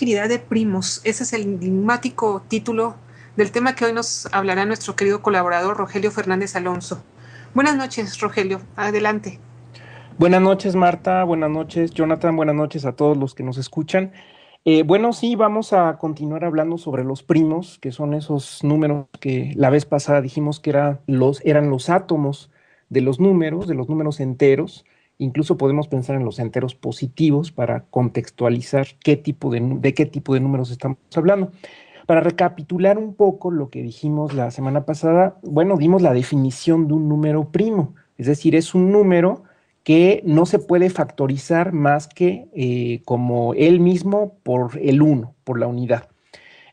infinidad de primos. Ese es el enigmático título del tema que hoy nos hablará nuestro querido colaborador Rogelio Fernández Alonso. Buenas noches, Rogelio. Adelante. Buenas noches, Marta. Buenas noches, Jonathan. Buenas noches a todos los que nos escuchan. Bueno, sí, vamos a continuar hablando sobre los primos, que son esos números que la vez pasada dijimos que eran los átomos de los números enteros. Incluso podemos pensar en los enteros positivos para contextualizar de qué tipo de números estamos hablando. Para recapitular un poco lo que dijimos la semana pasada, bueno, dimos la definición de un número primo, es decir, es un número que no se puede factorizar más que como él mismo por el uno, por la unidad.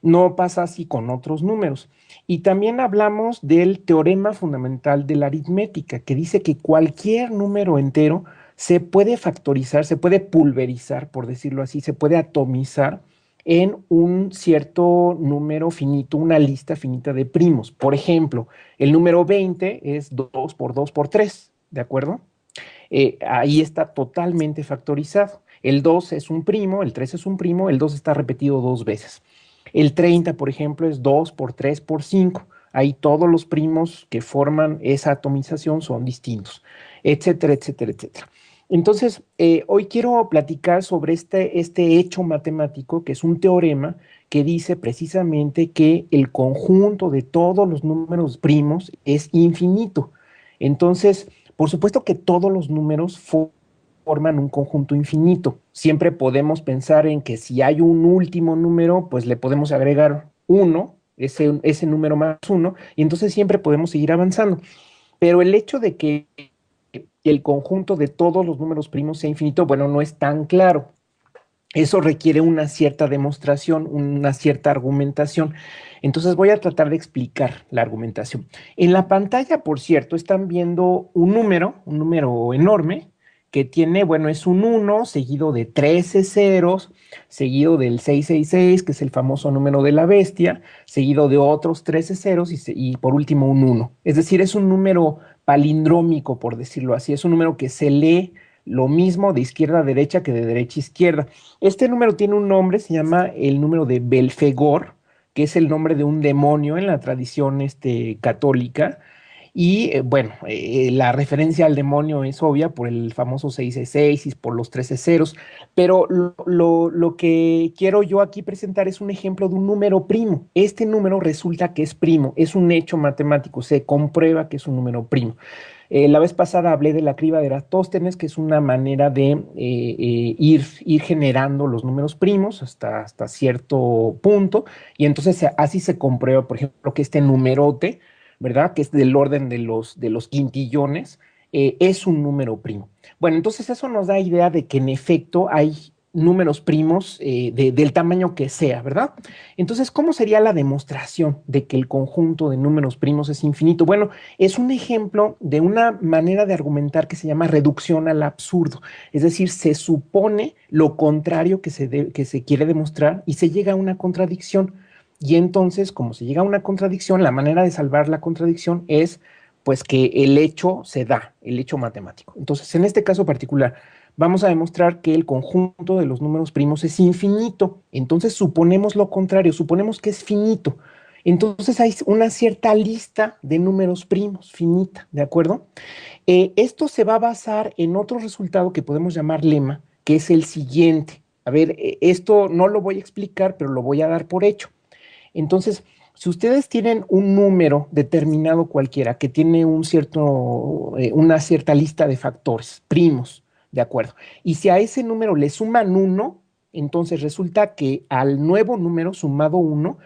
No pasa así con otros números. Y también hablamos del teorema fundamental de la aritmética, que dice que cualquier número entero se puede factorizar, se puede pulverizar, por decirlo así, se puede atomizar en un cierto número finito, una lista finita de primos. Por ejemplo, el número 20 es 2 por 2 por 3, ¿de acuerdo? Ahí está totalmente factorizado. El 2 es un primo, el 3 es un primo, el 2 está repetido dos veces. El 30, por ejemplo, es 2 por 3 por 5. Ahí todos los primos que forman esa atomización son distintos, etcétera, etcétera, etcétera. Entonces, hoy quiero platicar sobre este hecho matemático, que es un teorema que dice precisamente que el conjunto de todos los números primos es infinito. Entonces, por supuesto que todos los números forman un conjunto infinito. Siempre podemos pensar en que si hay un último número, pues le podemos agregar uno, ese número más uno, y entonces siempre podemos seguir avanzando. Pero el hecho de que el conjunto de todos los números primos sea infinito, bueno, no es tan claro. Eso requiere una cierta demostración, una cierta argumentación. Entonces voy a tratar de explicar la argumentación. En la pantalla, por cierto, están viendo un número enorme que tiene, bueno, es un uno seguido de 13 ceros, seguido del 666, que es el famoso número de la bestia, seguido de otros 13 ceros y por último un uno. Es decir, es un número palindrómico, por decirlo así. Es un número que se lee lo mismo de izquierda a derecha que de derecha a izquierda. Este número tiene un nombre, se llama el número de Belfegor, que es el nombre de un demonio en la tradición católica. Y bueno, la referencia al demonio es obvia por el famoso 666 y por los 13 ceros, pero lo que quiero yo aquí presentar es un ejemplo de un número primo. Este número resulta que es primo, es un hecho matemático, se comprueba que es un número primo. La vez pasada hablé de la criba de Eratóstenes, que es una manera de ir generando los números primos hasta cierto punto, y entonces así se comprueba, por ejemplo, que este numerote, ¿verdad? Que es del orden de los quintillones, es un número primo. Bueno, entonces eso nos da idea de que en efecto hay números primos del tamaño que sea, ¿verdad? Entonces, ¿cómo sería la demostración de que el conjunto de números primos es infinito? Bueno, es un ejemplo de una manera de argumentar que se llama reducción al absurdo. Es decir, se supone lo contrario que se quiere demostrar y se llega a una contradicción. Y entonces, como se llega a una contradicción, la manera de salvar la contradicción es pues que el hecho se da, el hecho matemático. Entonces, en este caso particular, vamos a demostrar que el conjunto de los números primos es infinito. Entonces, suponemos lo contrario, suponemos que es finito. Entonces hay una cierta lista de números primos, finita, ¿de acuerdo? Esto se va a basar en otro resultado que podemos llamar lema, que es el siguiente. A ver, esto no lo voy a explicar, pero lo voy a dar por hecho. Entonces, si ustedes tienen un número determinado cualquiera que tiene una cierta lista de factores, primos, ¿de acuerdo? Y si a ese número le suman uno, entonces resulta que al nuevo número sumado uno,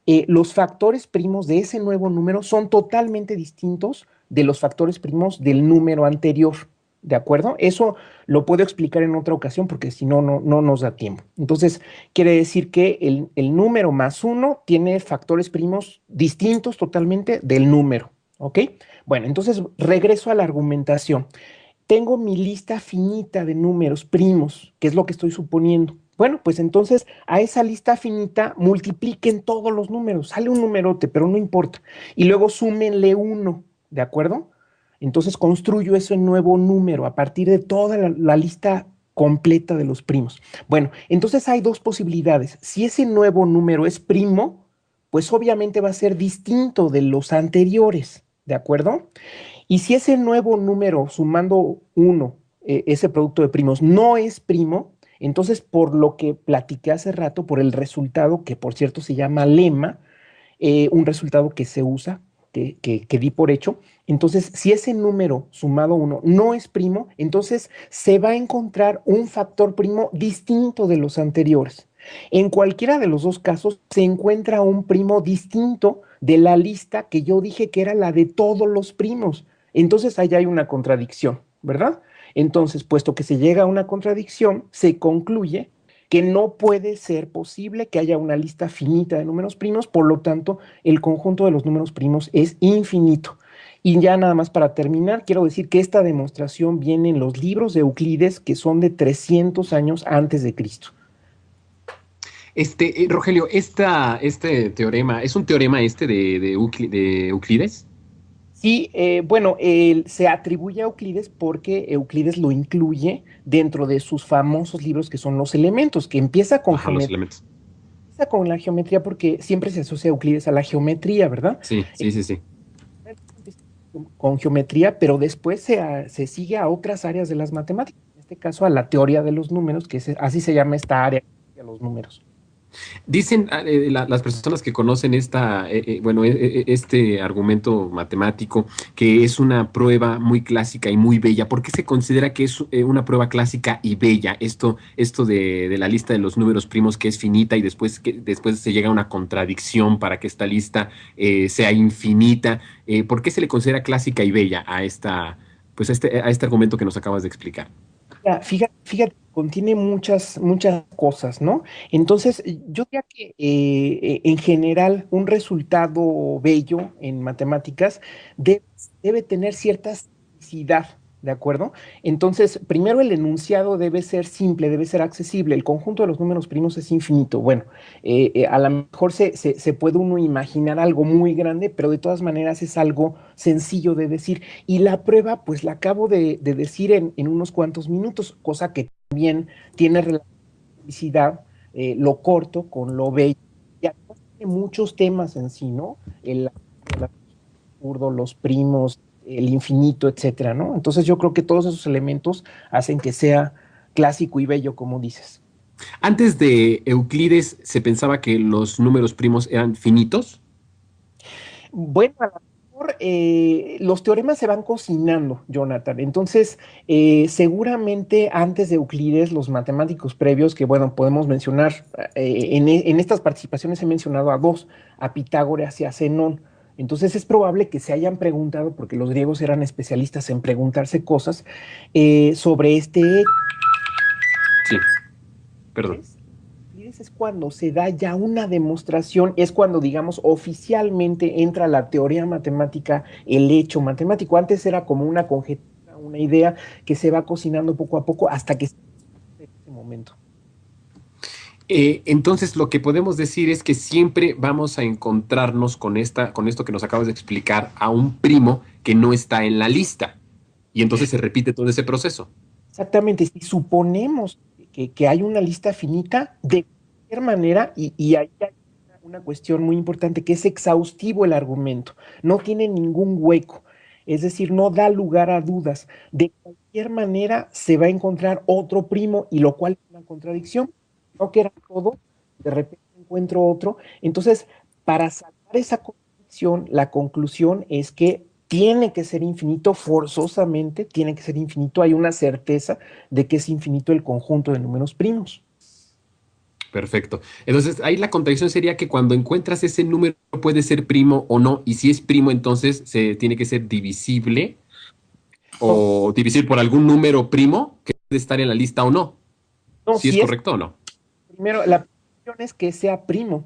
los factores primos de ese nuevo número son totalmente distintos de los factores primos del número anterior. ¿De acuerdo? Eso lo puedo explicar en otra ocasión porque si no, no nos da tiempo. Entonces, quiere decir que el número más uno tiene factores primos distintos totalmente del número. ¿Ok? Bueno, entonces regreso a la argumentación. Tengo mi lista finita de números primos, que es lo que estoy suponiendo. Bueno, pues entonces a esa lista finita multipliquen todos los números, sale un numerote, pero no importa. Y luego súmenle uno, ¿de acuerdo? Entonces construyo ese nuevo número a partir de toda la lista completa de los primos. Bueno, entonces hay dos posibilidades. Si ese nuevo número es primo, pues obviamente va a ser distinto de los anteriores, ¿de acuerdo? Y si ese nuevo número, sumando uno, ese producto de primos, no es primo, entonces por lo que platiqué hace rato, por el resultado, que por cierto se llama lema, un resultado que se usa, que di por hecho. Entonces, si ese número sumado uno no es primo, entonces se va a encontrar un factor primo distinto de los anteriores. En cualquiera de los dos casos se encuentra un primo distinto de la lista que yo dije que era la de todos los primos. Entonces, ahí hay una contradicción, ¿verdad? Entonces, puesto que se llega a una contradicción, se concluye que no puede ser posible que haya una lista finita de números primos, por lo tanto, el conjunto de los números primos es infinito. Y ya nada más para terminar, quiero decir que esta demostración viene en los libros de Euclides, que son de 300 años antes de Cristo. Rogelio, este teorema, ¿es un teorema de Euclides? Sí, bueno, se atribuye a Euclides porque Euclides lo incluye dentro de sus famosos libros que son los elementos, que empieza con Ajá, los elementos. empieza con la geometría porque siempre se asocia a Euclides a la geometría, ¿verdad? Sí, sí, sí, sí. Con geometría, pero después se sigue a otras áreas de las matemáticas, en este caso a la teoría de los números, que así se llama esta área de los números. Dicen las personas que conocen este argumento matemático que es una prueba muy clásica y muy bella. ¿Por qué se considera que es una prueba clásica y bella? Esto de la lista de los números primos que es finita y después se llega a una contradicción para que esta lista sea infinita. ¿Por qué se le considera clásica y bella a este argumento que nos acabas de explicar? Fíjate, contiene muchas cosas, ¿no? Entonces, yo diría que en general un resultado bello en matemáticas debe tener cierta simplicidad, ¿de acuerdo? Entonces, primero el enunciado debe ser simple, debe ser accesible. El conjunto de los números primos es infinito. Bueno, a lo mejor se puede uno imaginar algo muy grande, pero de todas maneras es algo sencillo de decir. Y la prueba, pues la acabo de decir en unos cuantos minutos, cosa que también tiene relatividad, lo corto con lo bello. Y además tiene muchos temas en sí, ¿no? El absurdo, los primos, el infinito, etcétera, ¿no? Entonces yo creo que todos esos elementos hacen que sea clásico y bello, como dices. Antes de Euclides, ¿se pensaba que los números primos eran finitos? Bueno, a lo mejor los teoremas se van cocinando, Jonathan. Entonces, seguramente antes de Euclides, los matemáticos previos, que bueno, podemos mencionar, en estas participaciones he mencionado a dos, a Pitágoras y a Zenón. Entonces es probable que se hayan preguntado, porque los griegos eran especialistas en preguntarse cosas, sobre este hecho. Sí, perdón. Es cuando se da ya una demostración, es cuando, digamos, oficialmente entra la teoría matemática, el hecho matemático. Antes era como una conjetura, una idea que se va cocinando poco a poco hasta que se en ese momento. Entonces, lo que podemos decir es que siempre vamos a encontrarnos con esto que nos acabas de explicar, a un primo que no está en la lista. Y entonces se repite todo ese proceso. Exactamente, si suponemos que hay una lista finita, de cualquier manera, y ahí hay una cuestión muy importante, que es exhaustivo el argumento, no tiene ningún hueco, es decir, no da lugar a dudas. De cualquier manera se va a encontrar otro primo, y lo cual es una contradicción, no que era todo, de repente encuentro otro. Entonces, para sacar esa contradicción, la conclusión es que tiene que ser infinito, forzosamente tiene que ser infinito, hay una certeza de que es infinito el conjunto de números primos. Perfecto. Entonces, ahí la contradicción sería que cuando encuentras ese número puede ser primo o no, y si es primo, entonces se tiene que ser divisible o divisible por algún número primo que puede estar en la lista o no. No, Si es correcto o no. primero, la cuestión es que sea primo.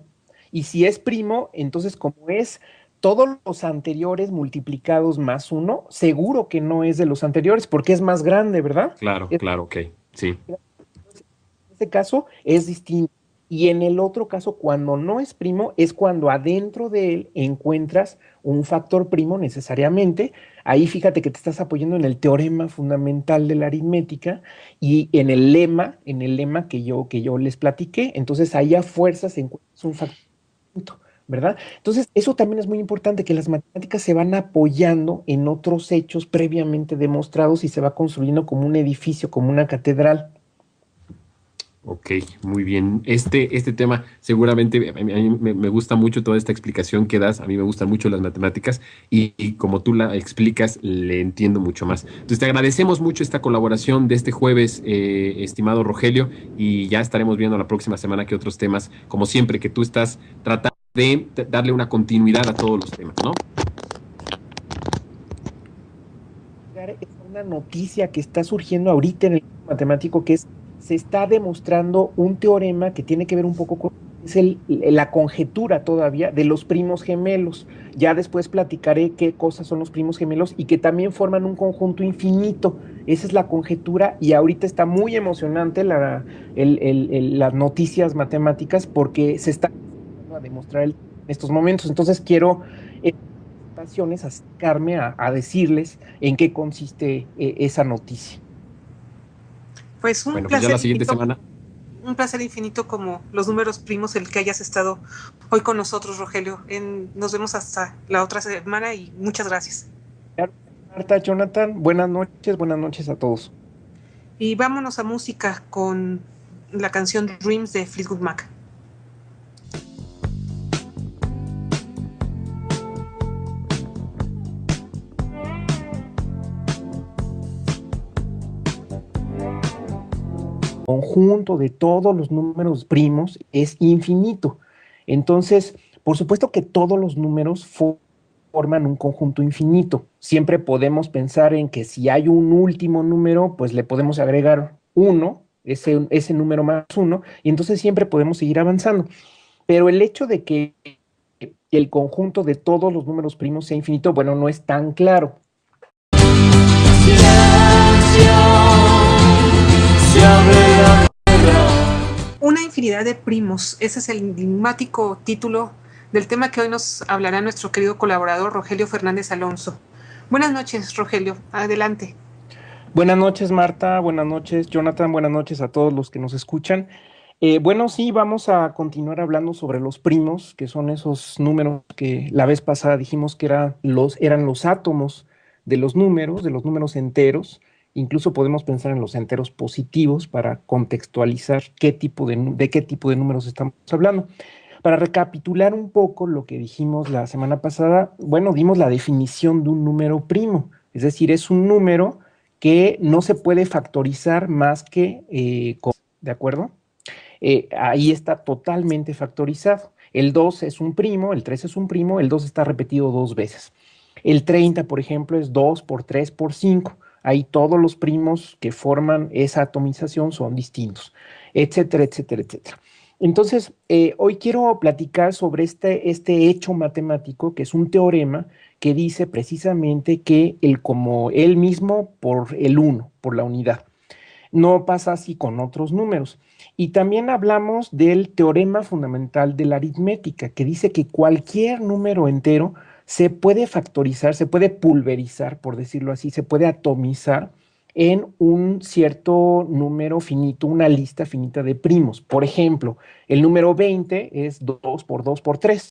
Y si es primo, entonces como es todos los anteriores multiplicados más uno, seguro que no es de los anteriores porque es más grande, ¿verdad? Claro, claro, ok. Sí. En este caso es distinto. Y en el otro caso, cuando no es primo, es cuando adentro de él encuentras un factor primo necesariamente. Ahí fíjate que te estás apoyando en el teorema fundamental de la aritmética y en el lema que yo les platiqué. Entonces ahí a fuerzas encuentras un factor, ¿verdad? Entonces eso también es muy importante, que las matemáticas se van apoyando en otros hechos previamente demostrados y se va construyendo como un edificio, como una catedral. Ok, muy bien. Este tema seguramente a mí me gusta mucho toda esta explicación que das. A mí me gustan mucho las matemáticas y como tú la explicas, le entiendo mucho más. Entonces te agradecemos mucho esta colaboración de este jueves, estimado Rogelio, y ya estaremos viendo la próxima semana que otros temas, como siempre, que tú estás tratando de darle una continuidad a todos los temas, ¿no? Es una noticia que está surgiendo ahorita en el matemático, que es, se está demostrando un teorema que tiene que ver un poco con, es la conjetura todavía de los primos gemelos. Ya después platicaré qué cosas son los primos gemelos y que también forman un conjunto infinito. Esa es la conjetura y ahorita está muy emocionante las noticias matemáticas porque se está a demostrar en estos momentos. Entonces quiero acercarme a decirles en qué consiste esa noticia. Pues Bueno, pues ya la siguiente semana. un placer infinito como los números primos el que hayas estado hoy con nosotros, Rogelio. Nos vemos hasta la otra semana y muchas gracias. Marta, Jonathan, buenas noches a todos. Y vámonos a música con la canción Dreams de Fleetwood Mac. Conjunto de todos los números primos es infinito. Entonces, por supuesto que todos los números forman un conjunto infinito. Siempre podemos pensar en que si hay un último número, pues le podemos agregar uno, ese número más uno, y entonces siempre podemos seguir avanzando. Pero el hecho de que el conjunto de todos los números primos sea infinito, bueno, no es tan claro. Una infinidad de primos, ese es el enigmático título del tema que hoy nos hablará nuestro querido colaborador Rogelio Fernández Alonso. Buenas noches, Rogelio, adelante. Buenas noches, Marta, buenas noches, Jonathan, buenas noches a todos los que nos escuchan. Bueno, sí, vamos a continuar hablando sobre los primos, que son esos números que la vez pasada dijimos que eran los átomos de los números enteros. Incluso podemos pensar en los enteros positivos para contextualizar de qué tipo de números estamos hablando. Para recapitular un poco lo que dijimos la semana pasada, bueno, dimos la definición de un número primo, es decir, es un número que no se puede factorizar más que ¿de acuerdo? Ahí está totalmente factorizado. El 2 es un primo, el 3 es un primo, el 2 está repetido 2 veces. El 30, por ejemplo, es 2 por 3 por 5. Ahí todos los primos que forman esa atomización son distintos, etcétera, etcétera, etcétera. Entonces, hoy quiero platicar sobre este hecho matemático, que es un teorema que dice precisamente que como él mismo por el 1, por la unidad. No pasa así con otros números. Y también hablamos del teorema fundamental de la aritmética, que dice que cualquier número entero se puede factorizar, se puede pulverizar, por decirlo así, se puede atomizar en un cierto número finito, una lista finita de primos. Por ejemplo, el número 20 es 2 por 2 por 3.